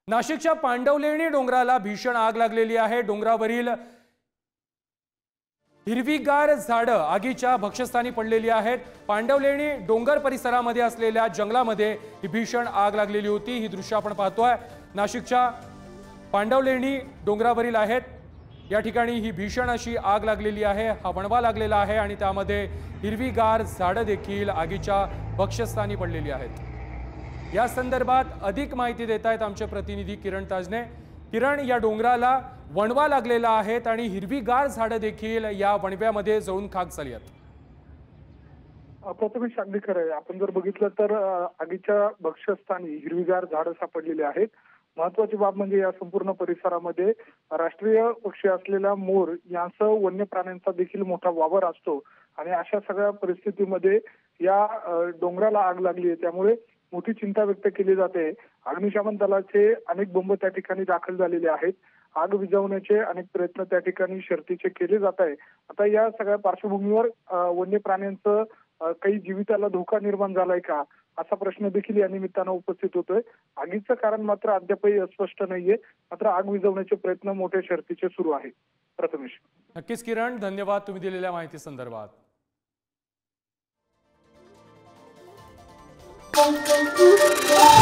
नाशिकच्या पांडवलेणी डोंगराला भीषण आग लागलेली आहे। डोंगरावरील हिरवीगार झाडं आगीच्या भक्षस्थानी पडलेली आहेत। पांडवलेणी डोंगर परिसरामध्ये असलेल्या जंगलामध्ये ही भीषण आग लागलेली होती। ही दृश्य आपण पाहतोय नाशिकच्या पांडवलेणी डोंगरावरील आहेत। या ठिकाणी ही भीषण अशी आग लागलेली आहे। हा वणवा लागलेला आहे आणि त्यामध्ये हिरवीगार झाडं देखील आगीच्या भक्षस्थानी पडलेली आहेत। या संदर्भात अधिक माहिती देत आहेत आमचे प्रतिनिधी किरण ताजने। किरण, या डोंगराला वणवा लागलेला आहे आणि हिरवीगार झाडं देखील या वणव्यामध्ये जळून खाक झाली आहेत। प्रथमेश, अगदी खरं आहे। आपण जर बघितलं तर आगीच्या भक्षस्थानी हिरवीगार झाडं सापडलेली आहेत। महत्वाची बाब म्हणजे या संपूर्ण परिसरामध्ये राष्ट्रीय पक्षी असलेला मोर यांसह वन्य प्राण्यांचा देखील मोठा वावर असतो आणि अशा सगळ्या परिस्थितीमध्ये या डोंगराला आग लागली आहे। त्यामुळे मोठी चिंता व्यक्त केली जाते। अग्निशमन दलाचे अनेक बंब त्या ठिकाणी दाखल झालेले आहेत। आग विझवण्याचे अनेक प्रयत्न त्या ठिकाणी शर्थीचे केले जात आहे। आता या सगळ्या पार्श्वभूमीवर वन्य प्राण्यांचं काही जीविताला धोका निर्माण झालाय का, असा प्रश्न देखील या निमित्तानं उपस्थित होतोय। आगीचं कारण मात्र अद्यापही अस्पष्ट नाहीये, मात्र आग विझवण्याचे प्रयत्न मोठ्या शर्थीचे सुरू आहेत। प्रथमेश, नक्कीच किरण, धन्यवाद तुम्ही दिलेल्या माहिती संदर्भात। Thank you.